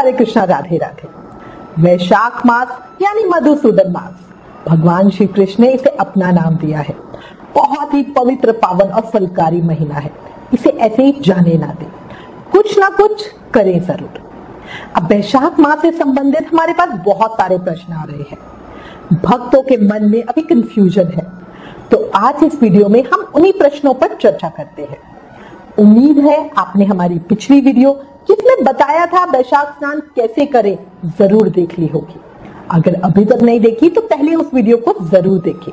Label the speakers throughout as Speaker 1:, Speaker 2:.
Speaker 1: हरे कृष्णा, राधे राधे। वैशाख मास यानी मधुसूदन मास, भगवान श्री कृष्ण ने इसे अपना नाम दिया है। बहुत ही पवित्र, पावन और फलकारी महीना है। इसे ऐसे ही जाने ना दे, कुछ ना कुछ करें जरूर। अब वैशाख मास से संबंधित हमारे पास बहुत सारे प्रश्न आ रहे हैं। भक्तों के मन में अभी कंफ्यूजन है, तो आज इस वीडियो में हम उन्हीं प्रश्नों पर चर्चा करते हैं। उम्मीद है आपने हमारी पिछली वीडियो जिसमें बताया था वैशाख स्नान कैसे करें, जरूर देख ली होगी। अगर अभी तक नहीं देखी तो पहले उस वीडियो को जरूर देखें।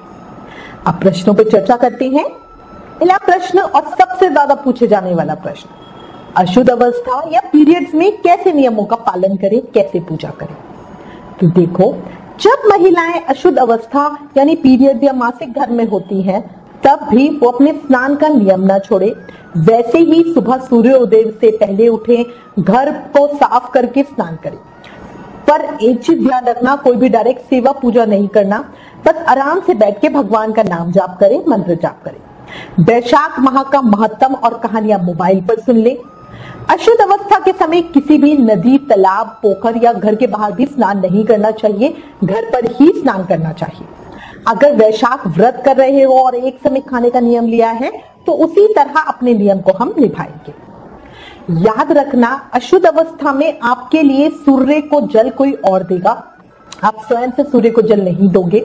Speaker 1: अब प्रश्नों पर चर्चा करते हैं। पहला प्रश्न और सबसे ज्यादा पूछे जाने वाला प्रश्न, अशुद्ध अवस्था या पीरियड्स में कैसे नियमों का पालन करें, कैसे पूजा करें। तो देखो, जब महिलाएं अशुद्ध अवस्था यानी पीरियड या मासिक धर्म में होती हैं, तब भी वो अपने स्नान का नियम ना छोड़े। वैसे ही सुबह सूर्योदय से पहले उठे, घर को साफ करके स्नान करें। पर एक चीज ध्यान रखना, कोई भी डायरेक्ट सेवा पूजा नहीं करना, बस आराम से बैठ के भगवान का नाम जाप करें, मंत्र जाप करें। वैशाख माह का महत्व और कहानियां मोबाइल पर सुन ले। अशुद्ध अवस्था के समय किसी भी नदी, तालाब, पोखर या घर के बाहर भी स्नान नहीं करना चाहिए, घर पर ही स्नान करना चाहिए। अगर वैशाख व्रत कर रहे हो और एक समय खाने का नियम लिया है, तो उसी तरह अपने नियम को हम निभाएंगे। याद रखना, अशुद्ध अवस्था में आपके लिए सूर्य को जल कोई और देगा, आप स्वयं से सूर्य को जल नहीं दोगे।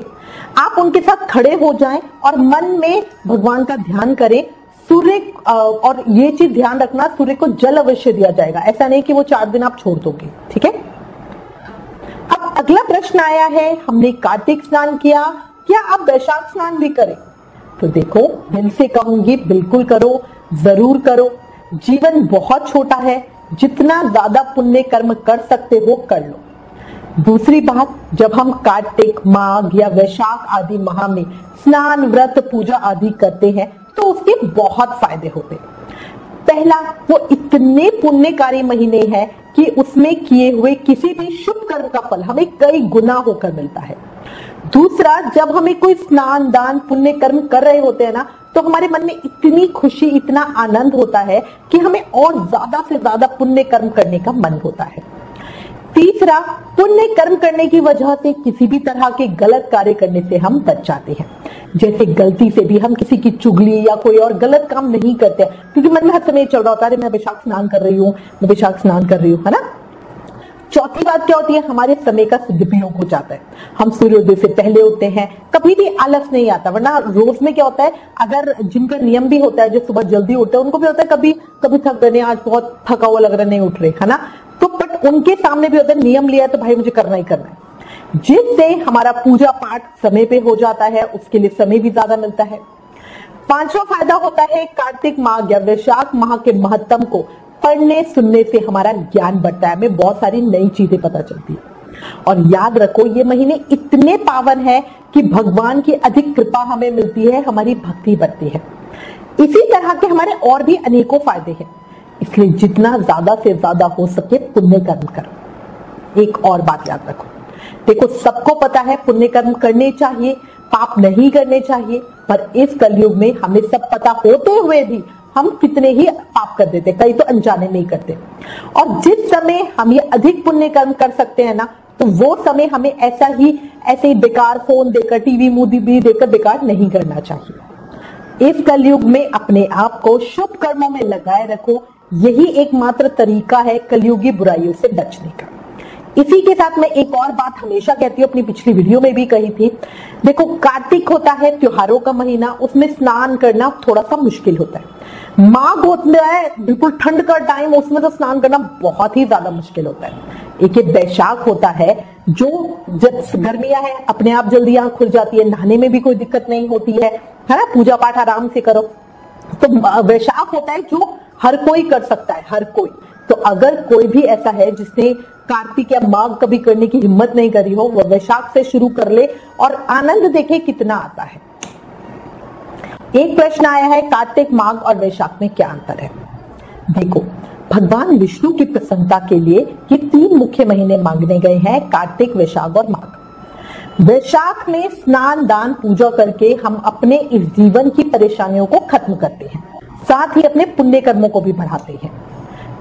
Speaker 1: आप उनके साथ खड़े हो जाएं और मन में भगवान का ध्यान करें। सूर्य और ये चीज ध्यान रखना, सूर्य को जल अवश्य दिया जाएगा, ऐसा नहीं कि वो 4 दिन आप छोड़ दोगे, ठीक है। अब अगला प्रश्न आया है, हमने कार्तिक स्नान किया, क्या आप वैशाख स्नान भी करें? तो देखो, दिल से कहूंगी, बिल्कुल करो, जरूर करो। जीवन बहुत छोटा है, जितना ज्यादा पुण्य कर्म कर सकते हो कर लो। दूसरी बात, जब हम कार्तिक, माघ या वैशाख आदि माह में स्नान, व्रत, पूजा आदि करते हैं, तो उसके बहुत फायदे होते हैं। पहला, वो इतने पुण्यकारी महीने हैं कि उसमें किए हुए किसी भी शुभ कर्म का फल हमें कई गुना होकर मिलता है। दूसरा, जब हमें कोई स्नान, दान, पुण्य कर्म कर रहे होते हैं ना, तो हमारे मन में इतनी खुशी, इतना आनंद होता है कि हमें और ज्यादा से ज्यादा पुण्य कर्म करने का मन होता है। तीसरा, पुण्य कर्म करने की वजह से किसी भी तरह के गलत कार्य करने से हम बच जाते हैं। जैसे गलती से भी हम किसी की चुगली या कोई और गलत काम नहीं करते, क्योंकि मन में हर समय चल रहा होता है, मैं वैशाख स्नान कर रही हूँ, मैं वैशाख स्नान कर रही हूँ, है ना। चौथी बात क्या होती है, हमारे समय का सदुपयोग हो जाता है। हम सूर्योदय से पहले उठते हैं, कभी भी आलस नहीं आता। वरना रोज में क्या होता है, अगर जिनका नियम भी होता है, जो सुबह जल्दी उठते हैं, उनको भी होता है कभी कभी थक गए, आज बहुत थका हुआ लग रहा, नहीं उठ रहे, है ना। तो बट उनके सामने भी होता है, नियम लिया तो भाई मुझे करना ही करना है, जिससे हमारा पूजा पाठ समय पे हो जाता है, उसके लिए समय भी ज्यादा मिलता है। पांचवा फायदा होता है, कार्तिक माह या वैशाख माह के महत्व को पढ़ने सुनने से हमारा ज्ञान बढ़ता है, हमें बहुत सारी नई चीजें पता चलती है। और याद रखो, ये महीने इतने पावन है कि भगवान की अधिक कृपा हमें मिलती है, हमारी भक्ति बढ़ती है। इसी तरह के हमारे और भी अनेकों फायदे हैं, इसलिए जितना ज्यादा से ज्यादा हो सके पुण्य कर्म करो। एक और बात याद रखो, देखो सबको पता है पुण्य कर्म करने चाहिए, पाप नहीं करने चाहिए, पर इस कलयुग में हमें सब पता होते हुए भी हम कितने ही पाप कर देते, कई तो अनजाने में ही करते। और जिस समय हम ये अधिक पुण्य कर्म कर सकते हैं ना, तो वो समय हमें ऐसे ही बेकार फोन देकर, टीवी मूवी भी देखकर बेकार नहीं करना चाहिए। इस कलयुग में अपने आप को शुभ कर्मों में लगाए रखो, यही एकमात्र तरीका है कलयुगी बुराइयों से बचने का। इसी के साथ मैं एक और बात हमेशा कहती हूँ, अपनी पिछली वीडियो में भी कही थी। देखो, कार्तिक होता है त्योहारों का महीना, उसमें स्नान करना थोड़ा सा मुश्किल होता है। माघ होता है बिल्कुल ठंड का टाइम, उसमें तो स्नान करना बहुत ही ज्यादा मुश्किल होता है। एक वैशाख होता है, जो जब गर्मियां है अपने आप जल्दी आंख खुल जाती है, नहाने में भी कोई दिक्कत नहीं होती है ना, पूजा पाठ आराम से करो। तो वैशाख होता है जो हर कोई कर सकता है, हर कोई। तो अगर कोई भी ऐसा है जिसने कार्तिक या माघ कभी करने की हिम्मत नहीं करी हो, वो वैशाख से शुरू कर ले और आनंद देखे कितना आता है। एक प्रश्न आया है, कार्तिक, माघ और वैशाख में क्या अंतर है? देखो, भगवान विष्णु की प्रसन्नता के लिए ये 3 मुख्य महीने मांगे गए हैं, कार्तिक, वैशाख और माघ। वैशाख में स्नान, दान, पूजा करके हम अपने इस जीवन की परेशानियों को खत्म करते हैं, साथ ही अपने पुण्य कर्मों को भी बढ़ाते हैं।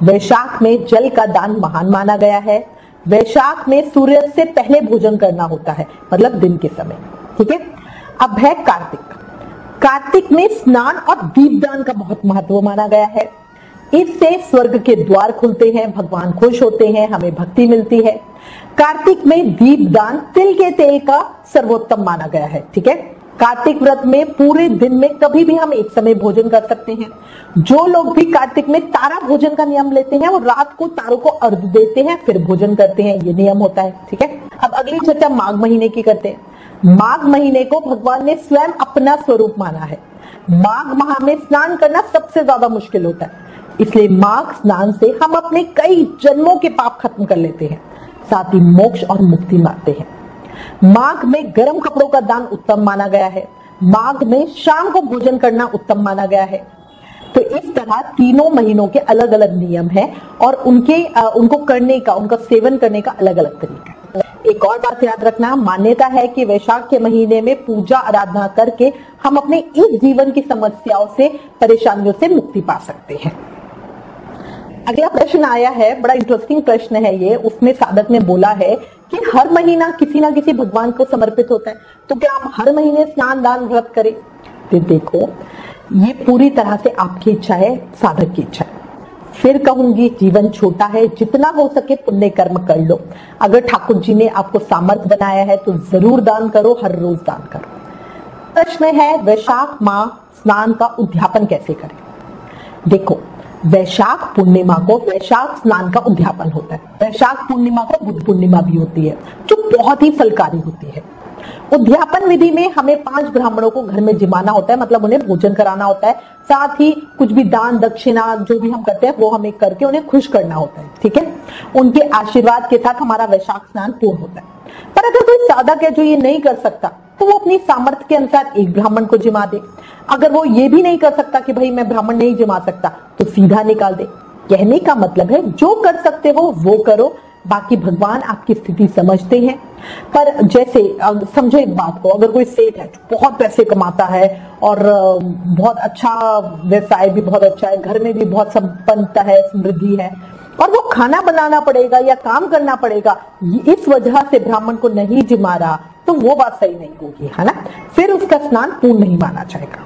Speaker 1: वैशाख में जल का दान महान माना गया है। वैशाख में सूर्य से पहले भोजन करना होता है, मतलब दिन के समय। ठीक है। अब है कार्तिक। कार्तिक में स्नान और दीपदान का बहुत महत्व माना गया है। इससे स्वर्ग के द्वार खुलते हैं, भगवान खुश होते हैं, हमें भक्ति मिलती है। कार्तिक में दीपदान तिल के तेल का सर्वोत्तम माना गया है। ठीक है। कार्तिक व्रत में पूरे दिन में कभी भी हम एक समय भोजन कर सकते हैं। जो लोग भी कार्तिक में तारा भोजन का नियम लेते हैं वो रात को तारों को अर्घ्य देते हैं फिर भोजन करते हैं, ये नियम होता है। ठीक है। अब अगली चर्चा माघ महीने की करते हैं। माघ महीने को भगवान ने स्वयं अपना स्वरूप माना है। माघ माह में स्नान करना सबसे ज्यादा मुश्किल होता है, इसलिए माघ स्नान से हम अपने कई जन्मों के पाप खत्म कर लेते हैं, साथ ही मोक्ष और मुक्ति पाते हैं। माघ में गर्म कपड़ों का दान उत्तम माना गया है। माघ में शाम को भोजन करना उत्तम माना गया है। तो इस तरह तीनों महीनों के अलग अलग नियम हैं और उनको करने का, उनका सेवन करने का अलग अलग तरीका है। एक और बात याद रखना, मान्यता है कि वैशाख के महीने में पूजा आराधना करके हम अपने इस जीवन की समस्याओं से, परेशानियों से मुक्ति पा सकते हैं। अगला प्रश्न आया है, बड़ा इंटरेस्टिंग प्रश्न है ये। उसमें साधक ने बोला है कि हर महीना किसी ना किसी भगवान को समर्पित होता है, तो क्या हम हर महीने स्नान दान व्रत करें? तो देखो, ये पूरी तरह से आपकी इच्छा है, साधक की इच्छा है। फिर कहूंगी, जीवन छोटा है, जितना हो सके पुण्य कर्म कर लो। अगर ठाकुर जी ने आपको सामर्थ्य बनाया है तो जरूर दान करो, हर रोज दान करो। प्रश्न है, वैशाख माह स्नान का उद्यापन कैसे करें? देखो, वैशाख पूर्णिमा को वैशाख स्नान का उद्यापन होता है। वैशाख पूर्णिमा को बुद्ध पूर्णिमा भी होती है, जो बहुत ही फलकारी होती है। उद्यापन विधि में हमें 5 ब्राह्मणों को घर में जिमाना होता है, मतलब उन्हें भोजन कराना होता है। साथ ही कुछ भी दान दक्षिणा जो भी हम करते हैं वो हमें करके उन्हें खुश करना होता है। ठीक है। उनके आशीर्वाद के साथ हमारा वैशाख स्नान पूर्ण होता है। पर अगर कोई साधक है जो ये नहीं कर सकता तो वो अपनी सामर्थ्य के अनुसार एक ब्राह्मण को जिमा दे। अगर वो ये भी नहीं कर सकता कि भाई मैं ब्राह्मण नहीं जिमा सकता, तो सीधा निकाल दे। कहने का मतलब है, जो कर सकते हो वो करो, बाकी भगवान आपकी स्थिति समझते हैं। पर जैसे समझो एक बात को, अगर कोई सेठ है बहुत पैसे कमाता है और बहुत अच्छा व्यवसाय भी बहुत अच्छा है, घर में भी बहुत संपन्नता है, समृद्धि है, और वो खाना बनाना पड़ेगा या काम करना पड़ेगा, इस वजह से ब्राह्मण को नहीं जिमा रहा, तो वो बात सही नहीं होगी, है ना। फिर उसका स्नान पूर्ण नहीं माना जाएगा।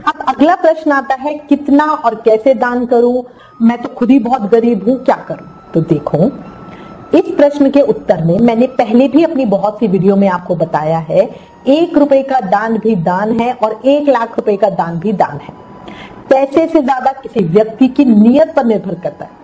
Speaker 1: अब अगला प्रश्न आता है, कितना और कैसे दान करूं? मैं तो खुद ही बहुत गरीब हूं, क्या करूं? तो देखो, इस प्रश्न के उत्तर में मैंने पहले भी अपनी बहुत सी वीडियो में आपको बताया है, 1 रुपए का दान भी दान है और 1 लाख रुपए का दान भी दान है। पैसे से ज्यादा किसी व्यक्ति की नीयत पर निर्भर करता है।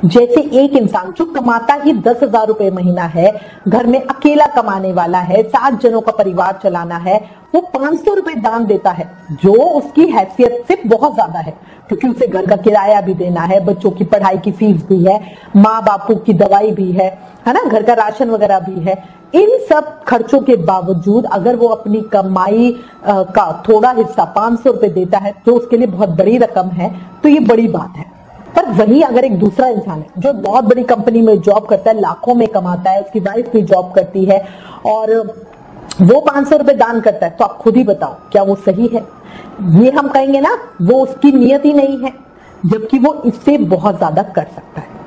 Speaker 1: जैसे एक इंसान जो कमाता ही 10,000 रुपए महीना है, घर में अकेला कमाने वाला है, 7 जनों का परिवार चलाना है, वो 500 रुपए दान देता है, जो उसकी हैसियत से बहुत ज्यादा है, क्योंकि उसे घर का किराया भी देना है, बच्चों की पढ़ाई की फीस भी है, माँ बापू की दवाई भी है ना, घर का राशन वगैरह भी है। इन सब खर्चों के बावजूद अगर वो अपनी कमाई का थोड़ा हिस्सा 500 रुपए देता है, जो उसके लिए बहुत बड़ी रकम है, तो ये बड़ी बात है। पर वही अगर एक दूसरा इंसान है जो बहुत बड़ी कंपनी में जॉब करता है, लाखों में कमाता है, उसकी वाइफ भी जॉब करती है और वो 500 रुपए दान करता है, तो आप खुद ही बताओ क्या वो सही है? ये हम कहेंगे ना, वो उसकी नियत ही नहीं है, जबकि वो इससे बहुत ज्यादा कर सकता है।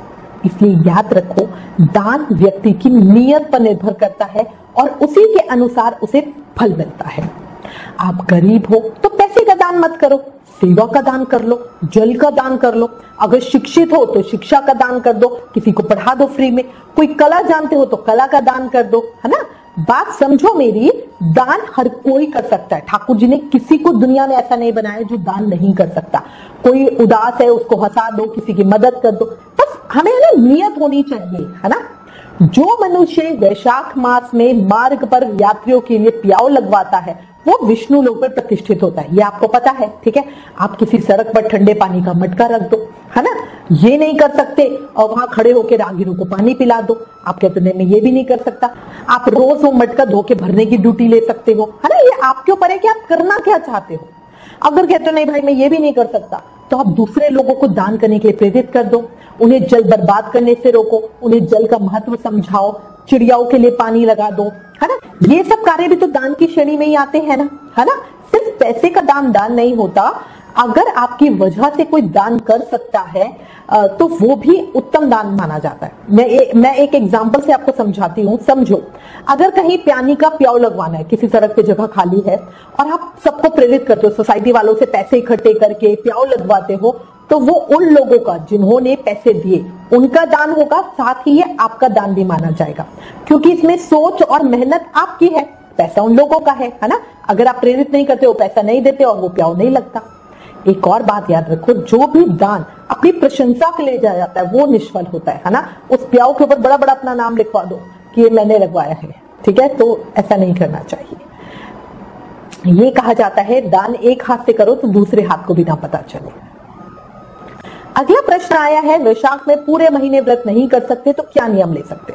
Speaker 1: इसलिए याद रखो, दान व्यक्ति की नियत पर निर्भर करता है और उसी के अनुसार उसे फल मिलता है। आप गरीब हो तो पैसे का दान मत करो, सेवा का दान कर लो, जल का दान कर लो। अगर शिक्षित हो तो शिक्षा का दान कर दो, किसी को पढ़ा दो फ्री में। कोई कला जानते हो तो कला का दान कर दो, है ना। बात समझो मेरी, दान हर कोई कर सकता है। ठाकुर जी ने किसी को दुनिया में ऐसा नहीं बनाया जो दान नहीं कर सकता। कोई उदास है उसको हंसा दो, किसी की मदद कर दो, बस हमें ना नियत होनी चाहिए, है ना। जो मनुष्य वैशाख मास में मार्ग पर यात्रियों के लिए प्याऊ लगवाता है वो विष्णु लोक पर प्रतिष्ठित होता है, ये आपको पता है। ठीक है। आप किसी सड़क पर ठंडे पानी का मटका रख दो, है ना, ये नहीं कर सकते, और वहां खड़े होकर राहगीरों को पानी पिला दो, आप कहते हैं मैं ये भी नहीं कर सकता। आप रोज वो मटका धो के भरने की ड्यूटी ले सकते हो, है ना। ये आपके ऊपर है कि आप करना क्या चाहते हो। अगर कहते हो नहीं भाई मैं ये भी नहीं कर सकता, तो आप दूसरे लोगों को दान करने के लिए प्रेरित कर दो, उन्हें जल बर्बाद करने से रोको, उन्हें जल का महत्व समझाओ, चिड़ियाओं के लिए पानी लगा दो, है ना। ये सब कार्य भी तो दान की श्रेणी में ही आते हैं ना, है ना। सिर्फ पैसे का दान दान नहीं होता, अगर आपकी वजह से कोई दान कर सकता है तो वो भी उत्तम दान माना जाता है। मैं एक एग्जांपल से आपको समझाती हूँ, समझो। अगर कहीं पानी का प्याऊ लगवाना है, किसी सड़क पे जगह खाली है और आप सबको प्रेरित करते हो, सोसाइटी वालों से पैसे इकट्ठे करके प्याऊ लगवाते हो, तो वो उन लोगों का जिन्होंने पैसे दिए उनका दान होगा, साथ ही ये आपका दान भी माना जाएगा, क्योंकि इसमें सोच और मेहनत आपकी है, पैसा उन लोगों का है ना। अगर आप प्रेरित नहीं करते हो, पैसा नहीं देते और वो प्याऊ नहीं लगता। एक और बात याद रखो, जो भी दान अपनी प्रशंसा के लिए जाया जाता है वो निष्फल होता है ना। उस प्याऊ के ऊपर बड़ा बड़ा अपना नाम लिखवा दो कि ये मैंने लगवाया है, ठीक है, तो ऐसा नहीं करना चाहिए। ये कहा जाता है दान एक हाथ से करो तो दूसरे हाथ को भी ना पता चले। अगला प्रश्न आया है, वैशाख में पूरे महीने व्रत नहीं कर सकते तो क्या नियम ले सकते?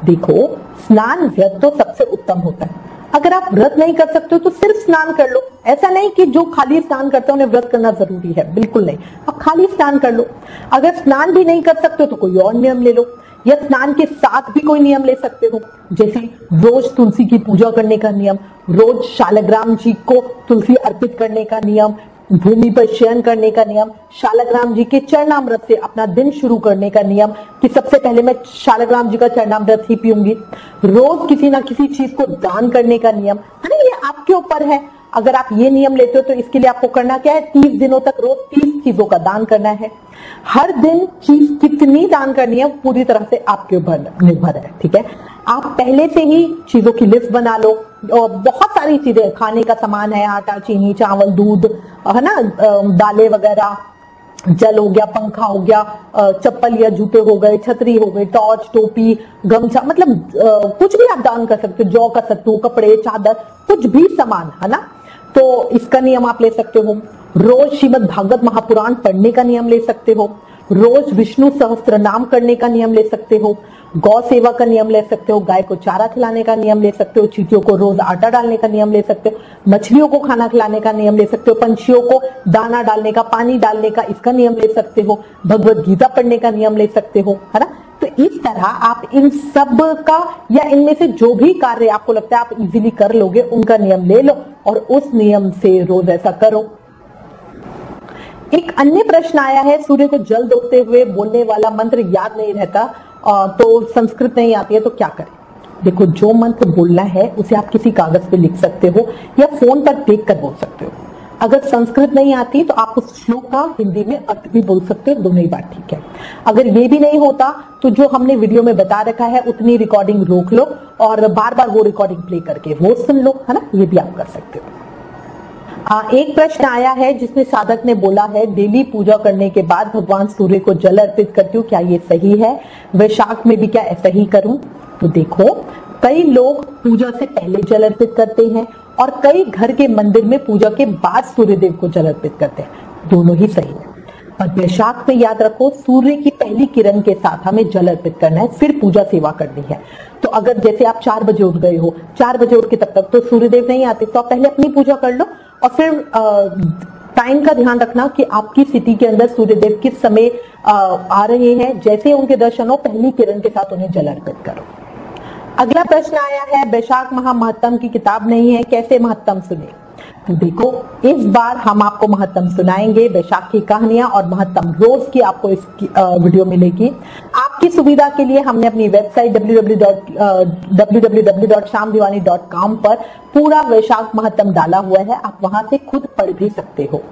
Speaker 1: देखो, स्नान व्रत तो सबसे उत्तम होता है। अगर आप व्रत नहीं कर सकते हो तो सिर्फ स्नान कर लो। ऐसा नहीं कि जो खाली स्नान करते हैं उन्हें व्रत करना जरूरी है, बिल्कुल नहीं। आप खाली स्नान कर लो। अगर स्नान भी नहीं कर सकते हो तो कोई और नियम ले लो, या स्नान के साथ भी कोई नियम ले सकते हो, जैसे रोज तुलसी की पूजा करने का नियम, रोज शालग्राम जी को तुलसी अर्पित करने का नियम, भूमि पर शयन करने का नियम, शालग्राम जी के चरणामृत से अपना दिन शुरू करने का नियम कि सबसे पहले मैं शालग्राम जी का चरणामृत ही पीऊंगी, रोज किसी ना किसी चीज को दान करने का नियम है ना। ये आपके ऊपर है। अगर आप ये नियम लेते हो तो इसके लिए आपको करना क्या है, 30 दिनों तक रोज 30 चीजों का दान करना है। हर दिन चीज कितनी दान करनी है पूरी तरह से आपके ऊपर निर्भर है, ठीक है। आप पहले से ही चीजों की लिस्ट बना लो। और बहुत सारी चीजें, खाने का सामान है, आटा, चीनी, चावल, दूध, है ना, दालें वगैरह, जल हो गया, पंखा हो गया, चप्पल या जूते हो गए, छतरी हो गई, टॉर्च, टोपी, गमछा, मतलब कुछ भी आप दान कर सकते हो, जौ का सत्तू, कपड़े, चादर, कुछ भी सामान, है ना। तो इसका नियम आप ले सकते हो। रोज श्रीमद् भागवत महापुराण पढ़ने का नियम ले सकते हो। रोज विष्णु सहस्त्र नाम करने का नियम ले सकते हो। गौ सेवा का नियम ले सकते हो। गाय को चारा खिलाने का नियम ले सकते हो। चींटियों को रोज आटा डालने का नियम ले सकते हो। मछलियों को खाना खिलाने का नियम ले सकते हो। पंछियों को दाना डालने का, पानी डालने का, इसका नियम ले सकते हो। भगवत गीता पढ़ने का नियम ले सकते हो, है ना। तो इस तरह आप इन सब का, या इनमें से जो भी कार्य आपको लगता है आप इजीली कर लोगे, उनका नियम ले लो और उस नियम से रोज ऐसा करो। एक अन्य प्रश्न आया है, सूर्य को जल दोते हुए बोलने वाला मंत्र याद नहीं रहता तो संस्कृत नहीं आती है तो क्या करें? देखो, जो मंत्र बोलना है उसे आप किसी कागज पे लिख सकते हो या फोन पर देख कर बोल सकते हो। अगर संस्कृत नहीं आती तो आप उस श्लोक का हिंदी में अर्थ भी बोल सकते हो, दोनों ही बात ठीक है। अगर ये भी नहीं होता तो जो हमने वीडियो में बता रखा है उतनी रिकॉर्डिंग रोक लो और बार बार वो रिकॉर्डिंग प्ले करके वो सुन लो, है ना। ये भी आप कर सकते हो। एक प्रश्न आया है जिसमें साधक ने बोला है, डेली पूजा करने के बाद भगवान सूर्य को जल अर्पित करती हूँ, क्या ये सही है? वैशाख में भी क्या ऐसा ही करूं? तो देखो, कई लोग पूजा से पहले जल अर्पित करते हैं और कई घर के मंदिर में पूजा के बाद सूर्यदेव को जल अर्पित करते हैं, दोनों ही सही है। और वैशाख में याद रखो, सूर्य की पहली किरण के साथ हमें जल अर्पित करना है, फिर पूजा सेवा करनी है। तो अगर जैसे आप 4 बजे उठ गए हो, 4 बजे उठ के तब तक तो सूर्यदेव नहीं आते, तो आप पहले अपनी पूजा कर लो और फिर टाइम का ध्यान रखना कि आपकी सिटी के अंदर सूर्यदेव किस समय आ रहे हैं। जैसे उनके दर्शन हो, पहली किरण के साथ उन्हें जल अर्पित करो। अगला प्रश्न आया है, वैशाख माह महत्तम की किताब नहीं है, कैसे महत्तम सुने? तो देखो, इस बार हम आपको महत्तम सुनाएंगे, वैशाख की कहानियां और महत्तम रोज की आपको इस वीडियो मिलेगी। आपकी सुविधा के लिए हमने अपनी वेबसाइट www.shamdivani.com पर पूरा वैशाख महत्तम डाला हुआ है, आप वहां से खुद पढ़ भी सकते हो।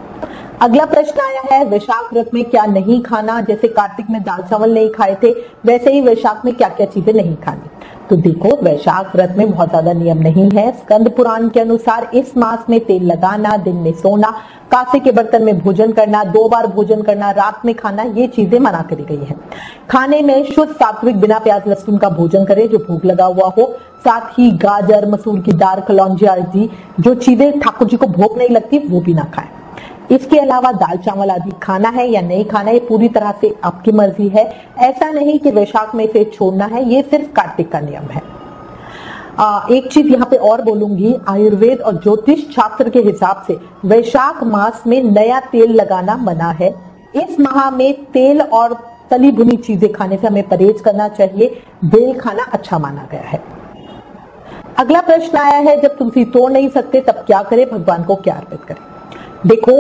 Speaker 1: अगला प्रश्न आया है, वैशाख व्रत में क्या नहीं खाना? जैसे कार्तिक में दाल चावल नहीं खाए थे, वैसे ही वैशाख में क्या क्या चीजें नहीं खानी? तो देखो, वैशाख व्रत में बहुत ज्यादा नियम नहीं है। स्कंद पुराण के अनुसार इस मास में तेल लगाना, दिन में सोना, कांसे के बर्तन में भोजन करना, 2 बार भोजन करना, रात में खाना, ये चीजें मना करी गई है। खाने में शुद्ध सात्विक बिना प्याज लहसुन का भोजन करें जो भोग लगा हुआ हो। साथ ही गाजर, मसूर की दाल, कलौंजी आदि जो चीजें ठाकुर जी को भोग नहीं लगती वो भी ना खाएं। इसके अलावा दाल चावल आदि खाना है या नहीं खाना, ये पूरी तरह से आपकी मर्जी है। ऐसा नहीं कि वैशाख में इसे छोड़ना है, ये सिर्फ कार्तिक का नियम है। एक चीज यहाँ पे और बोलूंगी, आयुर्वेद और ज्योतिष शास्त्र के हिसाब से वैशाख मास में नया तेल लगाना मना है। इस माह में तेल और तली भुनी चीजें खाने से हमें परहेज करना चाहिए। बेल खाना अच्छा माना गया है। अगला प्रश्न आया है, जब तुलसी तोड़ नहीं सकते तब क्या करें, भगवान को क्या अर्पित करें? देखो,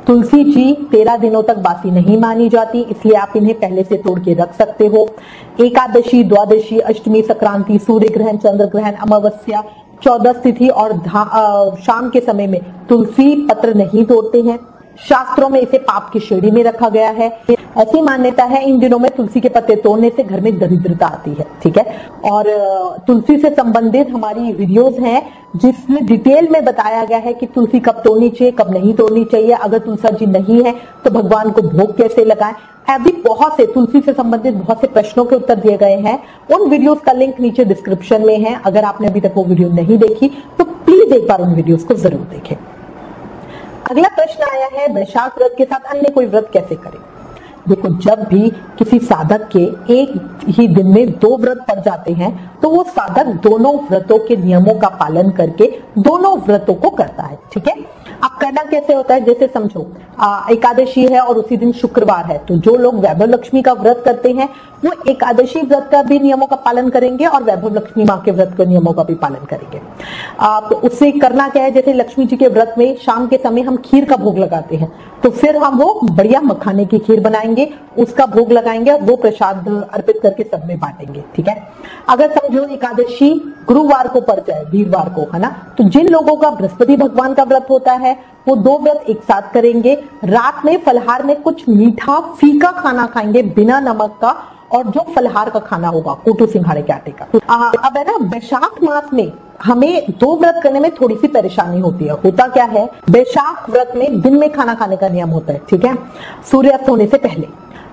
Speaker 1: तुलसी जी 13 दिनों तक बासी नहीं मानी जाती, इसलिए आप इन्हें पहले से तोड़ के रख सकते हो। एकादशी, द्वादशी, अष्टमी, संक्रांति, सूर्य ग्रहण, चंद्र ग्रहण, अमावस्या, 14 तिथि और शाम के समय में तुलसी पत्र नहीं तोड़ते हैं। शास्त्रों में इसे पाप की श्रेणी में रखा गया है। ऐसी मान्यता है इन दिनों में तुलसी के पत्ते तोड़ने से घर में दरिद्रता आती है, ठीक है। और तुलसी से संबंधित हमारी वीडियोस हैं जिसमें डिटेल में बताया गया है कि तुलसी कब तोड़नी चाहिए, कब नहीं तोड़नी चाहिए, अगर तुलसी जी नहीं है तो भगवान को भोग कैसे लगाएं। अभी बहुत से तुलसी से संबंधित बहुत से प्रश्नों के उत्तर दिए गए हैं, उन वीडियोस का लिंक नीचे डिस्क्रिप्शन में है। अगर आपने अभी तक वो वीडियो नहीं देखी तो प्लीज एक बार उन वीडियोस को जरूर देखें। अगला प्रश्न आया है, वैशाख व्रत के साथ अन्य कोई व्रत कैसे करें। देखो, जब भी किसी साधक के एक ही दिन में 2 व्रत पड़ जाते हैं तो वो साधक दोनों व्रतों के नियमों का पालन करके दोनों व्रतों को करता है, ठीक है। अब करना कैसे होता है, जैसे समझो एकादशी है और उसी दिन शुक्रवार है, तो जो लोग वैभव लक्ष्मी का व्रत करते हैं वो एकादशी व्रत का भी नियमों का पालन करेंगे और वैभव लक्ष्मी माँ के व्रत के नियमों का भी पालन करेंगे। तो उससे करना क्या है, जैसे लक्ष्मी जी के व्रत में शाम के समय हम खीर का भोग लगाते हैं, तो फिर हम वो बढ़िया मखाने की खीर बनाएंगे, उसका भोग लगाएंगे और वो प्रसाद अर्पित करके सब में बांटेंगे, ठीक है। अगर समझो एकादशी गुरुवार को पड़ जाए, वीरवार को, है ना, तो जिन लोगों का बृहस्पति भगवान का व्रत होता है वो 2 व्रत एक साथ करेंगे। रात में फलहार में कुछ मीठा फीका खाना खाएंगे बिना नमक का, और जो फलहार का खाना होगा कोटू सिंघाड़े के आटे का। अब है ना, वैशाख मास में हमें 2 व्रत करने में थोड़ी सी परेशानी होती है। होता क्या है, वैशाख व्रत में दिन में खाना खाने का नियम होता है, ठीक है, सूर्यास्त होने से पहले।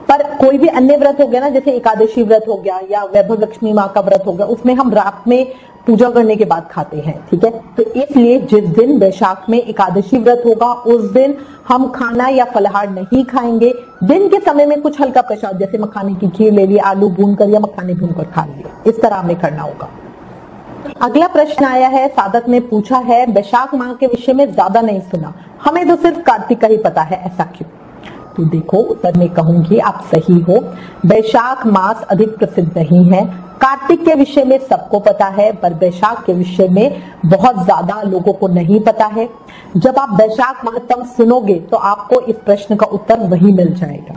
Speaker 1: पर कोई भी अन्य व्रत हो गया ना, जैसे एकादशी व्रत हो गया या वैभव लक्ष्मी माँ का व्रत हो गया, उसमें हम रात में पूजा करने के बाद खाते हैं, ठीक है। तो इसलिए जिस दिन वैशाख में एकादशी व्रत होगा उस दिन हम खाना या फलहार नहीं खाएंगे। दिन के समय में कुछ हल्का प्रसाद जैसे मखाने की खीर ले लिया, आलू भून कर या मखाने भून कर खा लिए, इस तरह हमें करना होगा। अगला प्रश्न आया है, साधक ने पूछा है, वैशाख माह के विषय में ज्यादा नहीं सुना, हमें तो सिर्फ कार्तिक का ही पता है, ऐसा क्यों। तो देखो, उत्तर में कहूंगी आप सही हो। वैशाख मास अधिक प्रसिद्ध नहीं है। कार्तिक के विषय में सबको पता है, पर वैशाख के विषय में बहुत ज्यादा लोगों को नहीं पता है। जब आप वैशाख महात्म सुनोगे तो आपको इस प्रश्न का उत्तर वही मिल जाएगा।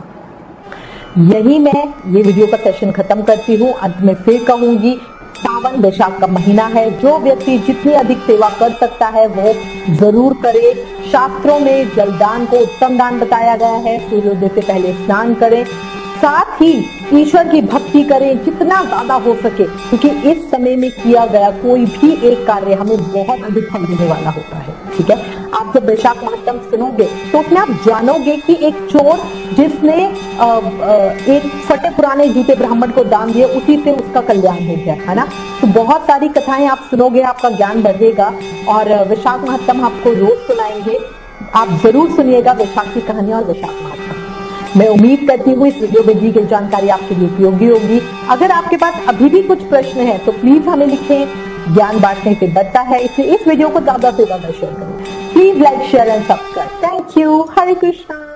Speaker 1: यही मैं ये वीडियो का सेशन खत्म करती हूँ। अंत में फिर कहूंगी, सावन वैशाख का महीना है, जो व्यक्ति जितनी अधिक सेवा कर सकता है वो जरूर करे। शास्त्रों में जलदान को उत्तम दान बताया गया है। सूर्योदय से पहले स्नान करें, साथ ही ईश्वर की भक्ति करें जितना ज्यादा हो सके, क्योंकि इस समय में किया गया कोई भी एक कार्य हमें बहुत अधिक फल देने वाला होता है, ठीक है। आप जब वैशाख महात्म सुनोगे तो उसमें आप जानोगे कि एक चोर जिसने एक फटे पुराने जूते ब्राह्मण को दान दिए, उसी से उसका कल्याण हो गया, है ना। तो बहुत सारी कथाएं आप सुनोगे, आपका ज्ञान बढ़ेगा और वैशाख महात्म आपको रोज सुनाएंगे। आप जरूर सुनिएगा वैशाख की कहानी और वैशाख महात्म। मैं उम्मीद करती हूँ इस वीडियो में दी गई जानकारी आपके लिए उपयोगी होगी। अगर आपके पास अभी भी कुछ प्रश्न है तो प्लीज हमें लिखें। ज्ञान बांटने से बढ़ता है, इसलिए इस वीडियो को ज्यादा से ज्यादा शेयर करें। Please like, share and subscribe. Thank you. Hare Krishna.